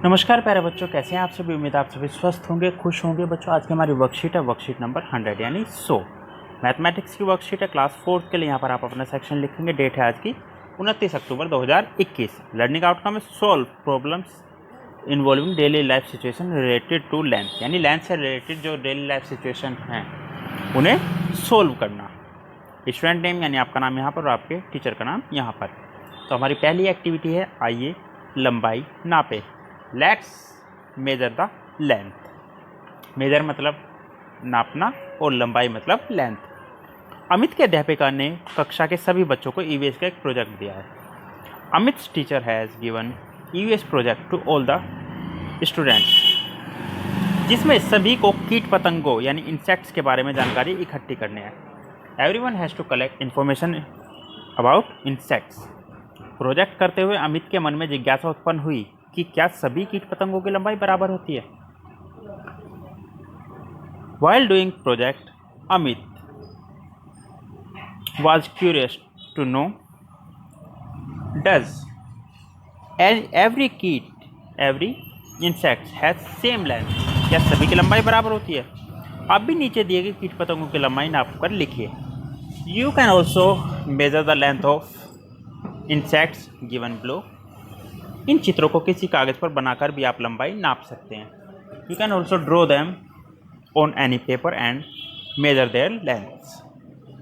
नमस्कार प्यारे बच्चों, कैसे हैं आप सभी। उम्मीद आप सभी स्वस्थ होंगे, खुश होंगे। बच्चों आज की हमारी वर्कशीट है वर्कशीट नंबर 100 यानी 100 मैथमेटिक्स की वर्कशीट है। क्लास 4 के लिए यहाँ पर आप अपना सेक्शन लिखेंगे। डेट है आज की 29 अक्टूबर 2021। लर्निंग आउटकम है solve problems involving daily life situation related to length, यानी लेंथ से रिलेटेड जो डेली लाइफ सिचुएशन हैं उन्हें सोल्व करना। स्टूडेंट नेम यानी आपका नाम यहाँ पर और आपके टीचर का नाम यहाँ पर। तो हमारी पहली एक्टिविटी है, आइए लंबाई नापे। Let's measure the length. Measure मतलब नापना और लंबाई मतलब लेंथ। अमित के अध्यापिका ने कक्षा के सभी बच्चों को ईवीएस का एक प्रोजेक्ट दिया है। Amit teacher has given EVS project to all the students, जिसमें सभी को कीट पतंगों यानी इंसेक्ट्स के बारे में जानकारी इकट्ठी करनी है। Everyone has to collect information about insects. Project करते हुए अमित के मन में जिज्ञासा उत्पन्न हुई कि क्या सभी कीट पतंगों की लंबाई बराबर होती है। While doing project, Amit was curious to know, does every insect has same length? क्या सभी की लंबाई बराबर होती है। आप भी नीचे दिए गए कीट पतंगों की लंबाई नाप कर लिखिए। You can also measure the length of insects given below. इन चित्रों को किसी कागज़ पर बनाकर भी आप लंबाई नाप सकते हैं। You can also draw them on any paper and measure their lengths.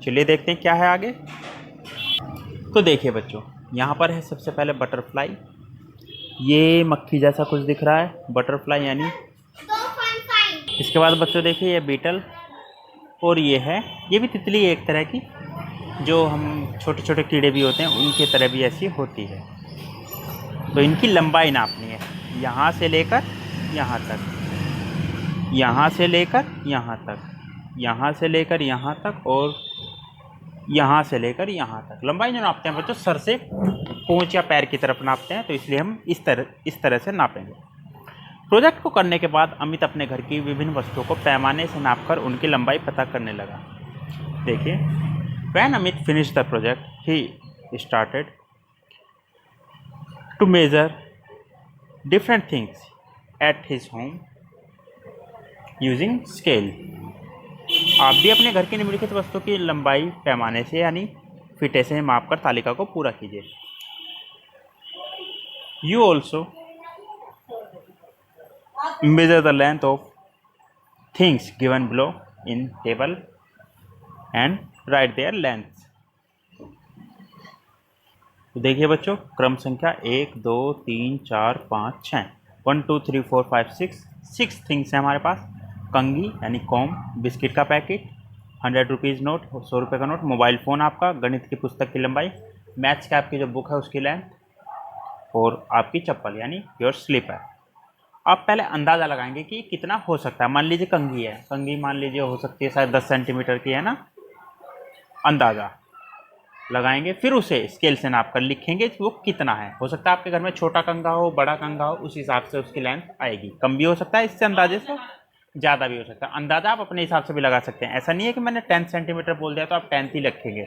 चलिए देखते हैं क्या है आगे। तो देखिए बच्चों, यहाँ पर है सबसे पहले बटरफ्लाई। ये मक्खी जैसा कुछ दिख रहा है, बटरफ्लाई यानी। इसके बाद बच्चों देखिए ये बीटल, और ये भी तितली एक तरह की, जो हम छोटे छोटे कीड़े भी होते हैं उनकी तरह भी ऐसी होती है। तो इनकी लंबाई नापनी है, यहाँ से लेकर यहाँ तक, यहाँ से लेकर यहाँ तक, यहाँ से लेकर यहाँ तक, और यहाँ से लेकर यहाँ तक। लंबाई जो नापते हैं बच्चों सर से पूंछ या पैर की तरफ नापते हैं, तो इसलिए हम इस तरह से नापेंगे। प्रोजेक्ट को करने के बाद अमित अपने घर की विभिन्न वस्तुओं को पैमाने से नापकर उनकी लंबाई पता करने लगा। देखिए, when Amit finish the project he started to measure different things at his home using scale. आप भी अपने घर की निम्नलिखित वस्तु की लंबाई पैमाने से यानी फीते से मापकर तालिका को पूरा कीजिए। You also measure the length of things given below in table and write their lengths. तो देखिए बच्चों, क्रम संख्या 1 2 3 4 5 6 1 2 3 4 5 6 थिंग्स है हमारे पास। कंघी यानी कॉम, बिस्किट का पैकेट, 100 रुपीज़ नोट, 100 रुपये का नोट, मोबाइल फ़ोन आपका, गणित की पुस्तक की लंबाई, मैथ्स की आपकी जो बुक है उसकी लेंथ, और आपकी चप्पल यानी योर स्लीपर। आप पहले अंदाज़ा लगाएंगे कि कितना हो सकता है। मान लीजिए कंघी है, कंघी मान लीजिए हो सकती है शायद 10 सेंटीमीटर की, है ना। अंदाज़ा लगाएंगे, फिर उसे स्केल से नाप कर लिखेंगे कि वो कितना है। हो सकता है आपके घर में छोटा कंघा हो, बड़ा कंघा हो, उस हिसाब से उसकी लेंथ आएगी। कम भी हो सकता है इससे अंदाजे से, ज़्यादा भी हो सकता है। अंदाज़ा आप अपने हिसाब से भी लगा सकते हैं। ऐसा नहीं है कि मैंने 10 सेंटीमीटर बोल दिया तो आप 10 ही रखेंगे।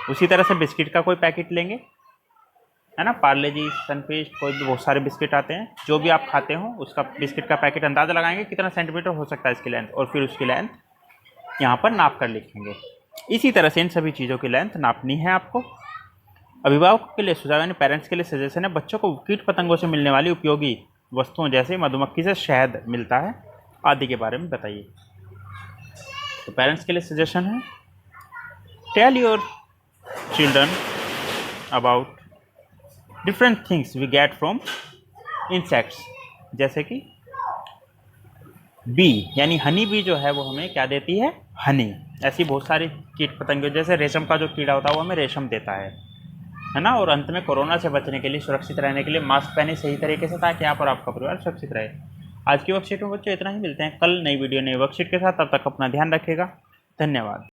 उसी तरह से बिस्किट का कोई पैकेट लेंगे, है ना, पार्ले जी, सनफीस्ट, कोई भी बहुत सारे बिस्किट आते हैं, जो भी आप खाते हो उसका बिस्किट का पैकेट अंदाज़ा लगाएंगे कितना सेंटीमीटर हो सकता है इसकी लेंथ, और फिर उसकी लेंथ यहाँ पर नाप कर लिखेंगे। इसी तरह से इन सभी चीज़ों की लेंथ नापनी है आपको। अभिभावकों के लिए सुझाव यानी पेरेंट्स के लिए सजेशन है, बच्चों को कीट पतंगों से मिलने वाली उपयोगी वस्तुओं जैसे मधुमक्खी से शहद मिलता है आदि के बारे में बताइए। तो पेरेंट्स के लिए सजेशन है, tell your children about different things we get from insects, जैसे कि बी यानी हनी बी जो है वो हमें क्या देती है, हनी। ऐसी बहुत सारी कीट पतंगे, जैसे रेशम का जो कीड़ा होता है वो हमें रेशम देता है ना। और अंत में कोरोना से बचने के लिए, सुरक्षित रहने के लिए मास्क पहने सही तरीके से, ताकि आप और आपका परिवार सुरक्षित रहे। आज की वर्कशीट में बच्चों इतना ही। मिलते हैं कल नई वीडियो नई वर्कशीट के साथ। तब तक अपना ध्यान रखिएगा। धन्यवाद।